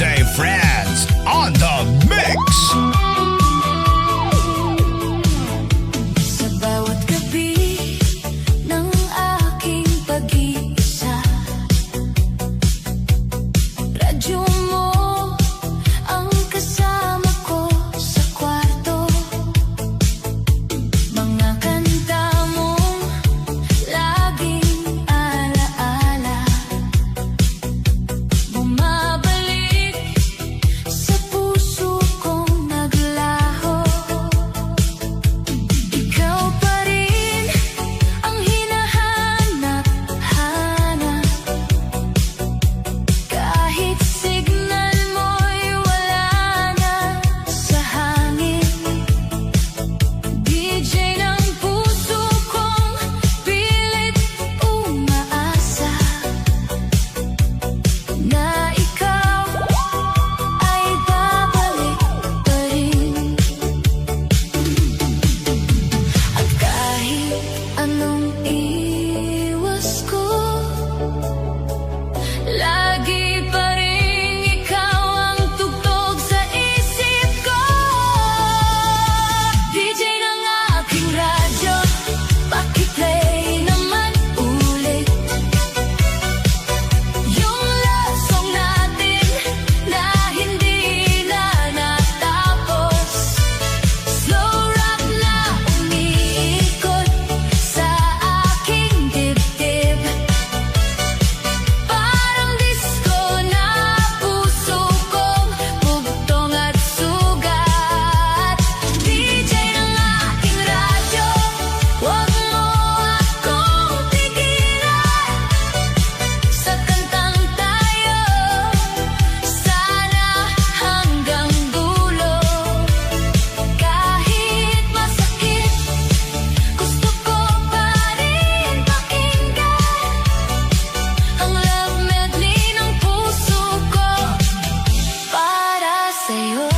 DJ Friends on the mix. Sa bawat gabi ng aking pag-iisa, radyo mo ang kasama ko sa kwarto. Mga kanta mong laging alaala, bumabalik sa puso kong naglaho. Ikaw pa rin ang hinahanap-hanap, kahit signal mo'y wala na sa hangin. DJ ng puso kong pilit umaasa na ikaw ay babalik pa rin. At kahit anong iwas ko, lagi pa rin ikaw ang tugtog sa isip ko. DJ ng aking radyo, paki-play naman ulit yung love song natin na hindi na natapos. Slow rock na umiikot sa aking dibdib, parang disco na puso kong bugtong at sugat. DJ ng aking radyo, huwag mo akong tigilan sa kantang tayo, sana hanggang dulo. Kahit masakit, gusto ko pa rin pakinggan ang love medley ng puso ko para sa'yo.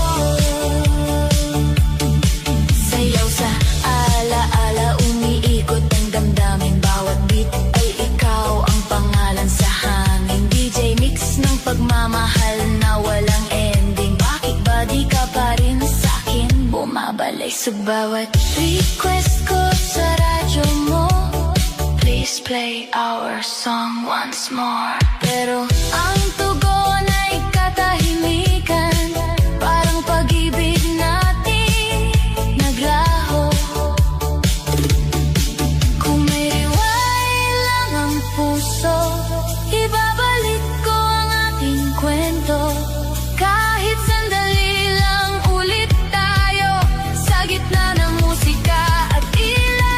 Sayaw sa alaala, umiikot ang damdamin, bawat beat ay ikaw ang pangalan sa hangin. DJ mix ng pagmamahal na walang ending, bakit ba di ka pa rin sa'kin bumabalik? Sa bawat request ko sa radyo mo, please play our song once more. Pero ang tugon ay katahimikan, parang pag-ibig natin naglaho. Kung may rewind lang ang puso, ibabalik ko ang ating kwento. Kahit sandali lang ulit tayo sa gitna ng musika at ilaw.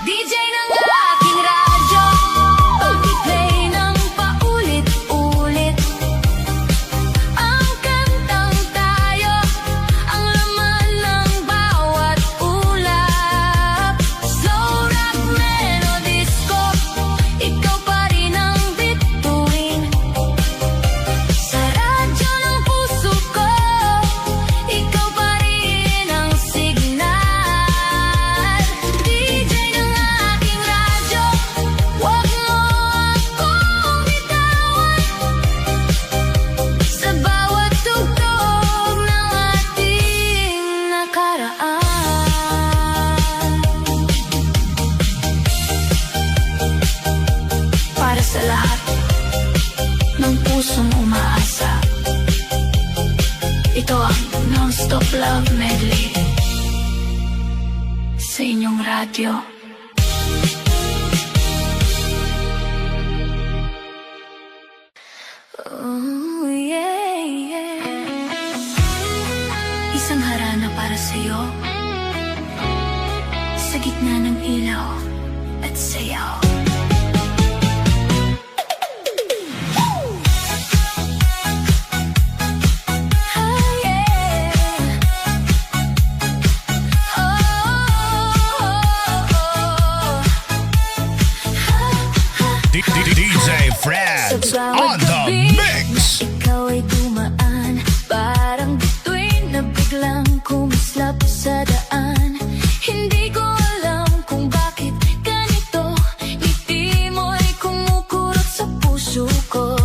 DJ ng aking radyo, paki-play ng paulit-ulit ang kantang tayo, ang laman ng bawat ulap. Slow rock melodies ko, ikaw pa rin ang bituin. Sa radyo ng puso ko, ikaw pa rin ang signal. DJ ng aking radyo, huwag mo akong bitawan sa bawat tugtog ng ating nakaraan. Para sa lahat ng pusong umaasa, ito ang non-stop love medley sa inyong radyo. Oh, yeah, yeah. Isang harana para sa'yo, sa gitna ng ilaw at sayaw. Ah, yeah. DJ Friends on the mix. Ikaw ay dumaan, parang bituin na biglang kumislap sa daan. Hindi ko alam kung bakit ganito, ngiti mo'y kumukurot sa puso ko.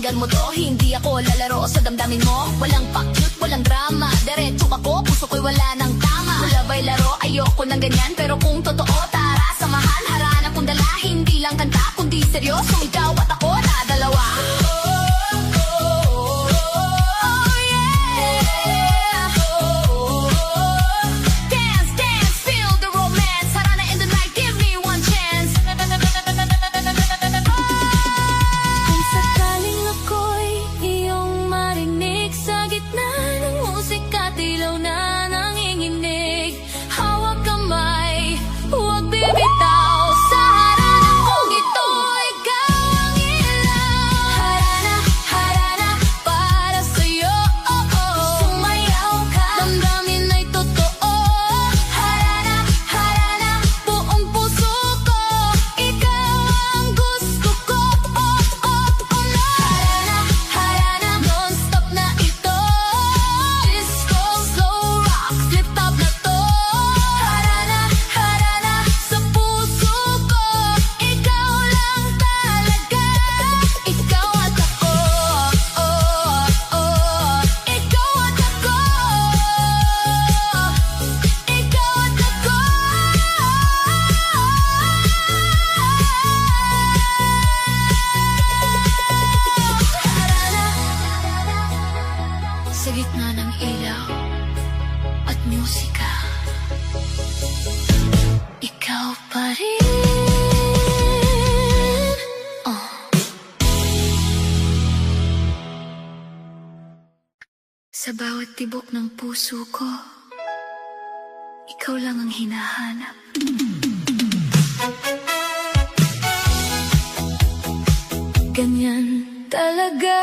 pakinggan mo to. Hindi ako lalaro sa damdamin mo. Walang pakyut, walang drama. Diretso ako, puso ko'y wala ng tama. Kulabay laro, ayoko ng ganyan. Pero kung totoo, tara sa mahal. Harana kong dala, hindi lang kanta, kundi seryosong ikaw at ako na dalawa. Dance, dance, feel the romance. Harana in the night, give me one chance. Kung sakaling ako'y iyong marinig sa gitna ng musika, tilaw na nanginginig. Hawak kamay, huwag bibitaw. Sa harana kong ito, ikaw ang ilaw. Harana, harana, para sa'yo. Sumayaw ka, damdamin ay totoo. Harana, harana, buong puso ko. Ikaw ang gusto ko. Harana, harana, non-stop na ito. Disco, slow rock, flip-top na to. Harana, harana, sa puso ko. Ikaw lang talaga. Ikaw at ako. Ikaw at ako. Ikaw at ako. Harana, sa gitna ng ilaw at musika, ikaw pa rin. Sa bawat tibok ng puso ko, ikaw lang ang hinahanap. Ganyan talaga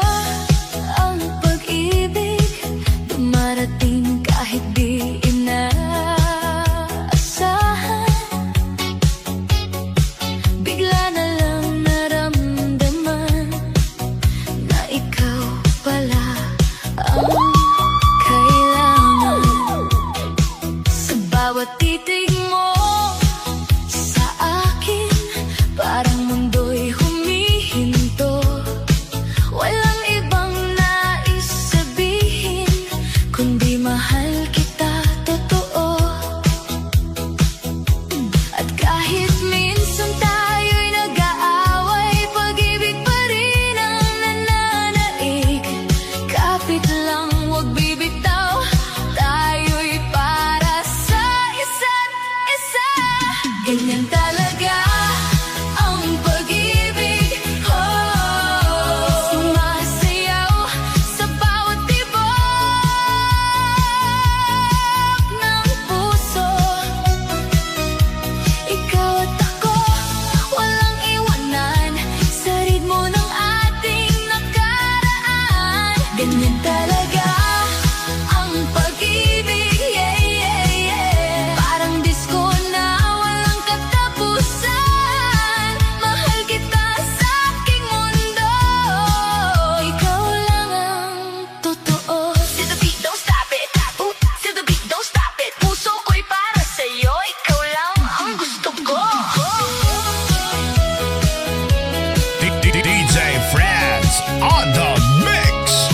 ang pag-ibig, dumarating kahit di inaasahan. Bigla na lang naramdaman na ikaw pala ang kailangan. Sa bawat titig mo sa akin, parang mundo'y humihinto. Walang ibang nais sabihin, kundi mahal kita totoo. At kahit minsan tayo'y nag-aaway, pag-ibig pa rin ang nananaig. Kapit lang, huwag bibitaw, tayo'y para sa isa't isa. Ganyan talaga ang pag-ibig. Sumasayaw sa bawat tibok ng puso. Ikaw at ako, walang iwanan sa ritmo ng ating nakaraan. Ganyan talaga ang pag-ibig, yeah, yeah, yeah. Parang disco na walang katapusan. Mahal kita sa aking mundo. Ikaw lang ang totoo. To the beat, don't stop it. Ooh, to the beat, don't stop it. Puso ko'y para sa'yo. Ikaw lang ang gusto ko. DJ Friends on the mix.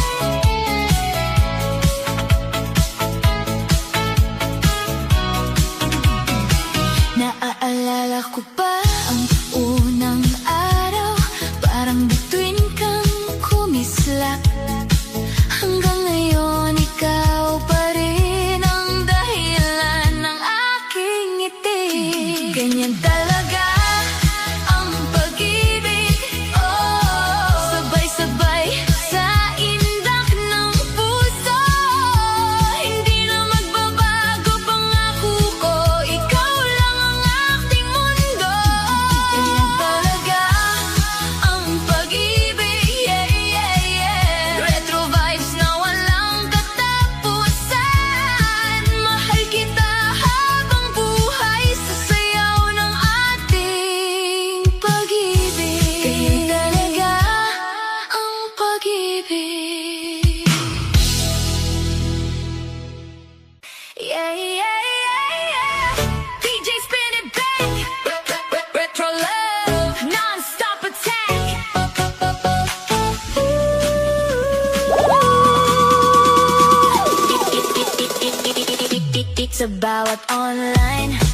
sa bawat online.